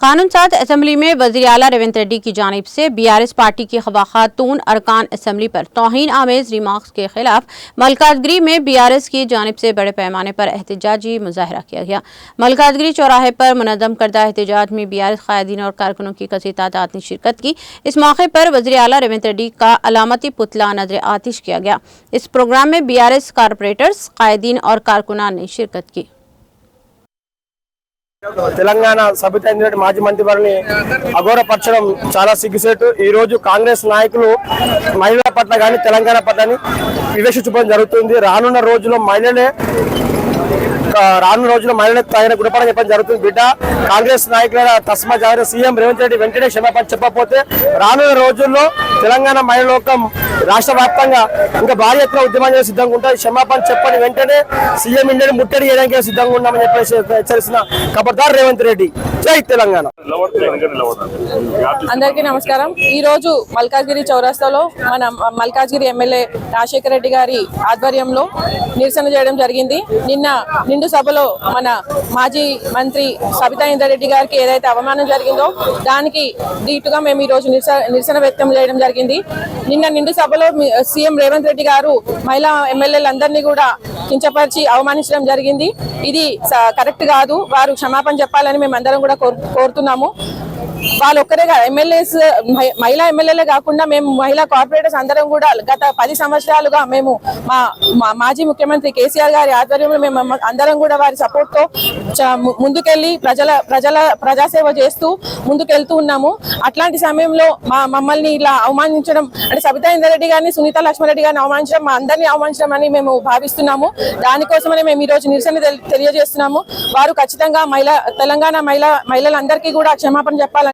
कानून साज असम्बली में वज़ीर आला रेवंत रेड्डी की जानिब से BRS पार्टी की खातून अरकान असम्बली पर तौहीन आमेज रिमार्क्स के खिलाफ मलकाजगिरी में BRS की जानिब से बड़े पैमाने पर एहतजाजी मुजाहरा किया गया। मलकाजगिरी चौराहे पर मुनज़्ज़म करदा एहतजाज में BRS कायदीन और कारकुनों की कसी तादाद ने शिरकत की। इस मौके पर वज़ीर आला रेवंत रेड्डी का अलामती पुतला नजर आतिश किया गया। इस प्रोग्राम में BRS कारपोरेटर्स, कायदीन और कारकुनान ने शिरकत की। తెలంగాణ సబితా ఇంద్రెడ్డి మాజీ మంత్రివర్ని అఘోరపరచడం చాలా సిగ్గుసేటు। ఈ రోజు కాంగ్రెస్ నాయకులు మహిళల పట్ల కానీ తెలంగాణ పట్ల వివక్ష చూపడం జరుగుతుంది। రానున్న రోజుల్లో మహిళలకు తగిన గుణపాఠం చెప్పడం జరుగుతుంది। బిడ్డ కాంగ్రెస్ నాయకుల తస్మా జాగ్రత్త, సీఎం రేవంత్ రెడ్డి వెంటనే క్షమాపణ చెప్పకపోతే రానున్న రోజుల్లో తెలంగాణ మహిళా లోకం రాష్ట్ర వ్యాప్తంగా ఇంకా భారీ ఎత్తున ఉద్యమం చేసే సిద్ధంగా ఉంటుంది। క్షమాపణ చెప్పని వెంటనే సీఎం ఇండియాని ముట్టడి చేయడానికి సిద్ధంగా ఉన్నామని చెప్పేసి హెచ్చరిస్తున్న ఖబర్దార్ రేవంత్ రెడ్డి। జై తెలంగాణ। అందరికీ నమస్కారం। ఈ రోజు మల్కాజ్గిరి చౌరస్తాలో మన మల్కాజ్గిరి ఎమ్మెల్యే రాజశేఖర రెడ్డి గారి ఆధ్వర్యంలో నిరసన చేయడం జరిగింది। నిన్న నిండు సభలో మన మాజీ మంత్రి సబితా ఇంద్రెడ్డి గారికి ఏదైతే అవమానం జరిగిందో దానికి దీటుగా మేము ఈ రోజు నిరసన వ్యక్తం చేయడం జరిగింది। నిన్న నిండు సభలో సీఎం రేవంత్ రెడ్డి గారు మహిళా ఎమ్మెల్యేలందరినీ కూడా కించపరిచి అవమానించడం జరిగింది। ఇది కరెక్ట్ కాదు, వారు క్షమాపణ చెప్పాలని మేము అందరం కూడా కోరుతున్నాము। వాళ్ళు ఒక్కరే ఎమ్మెల్యేస్, మహిళా ఎమ్మెల్యేలే కాకుండా మేము మహిళా కార్పొరేటర్స్ అందరం కూడా గత 10 సంవత్సరాలుగా మేము మా మాజీ ముఖ్యమంత్రి కేసీఆర్ గారి ఆధ్వర్యంలో మేము అందరం కూడా వారి సపోర్ట్ తో ముందుకెళ్లి ప్రజాసేవ చేస్తూ ముందుకెళ్తూ ఉన్నాము। అట్లాంటి సమయంలో మమ్మల్ని ఇలా అవమానించడం అంటే సబితా ఇంద్రెడ్డి గారిని, సునీతా లక్ష్మారెడ్డి గారిని అవమానించడం, మా అందరినీ అవమానించడం అని మేము భావిస్తున్నాము। దానికోసమనే మేము ఈ రోజు నిరసన తెలియజేస్తున్నాము। వారు ఖచ్చితంగా తెలంగాణ మహిళలందరికీ కూడా క్షమాపణ చెప్పాలని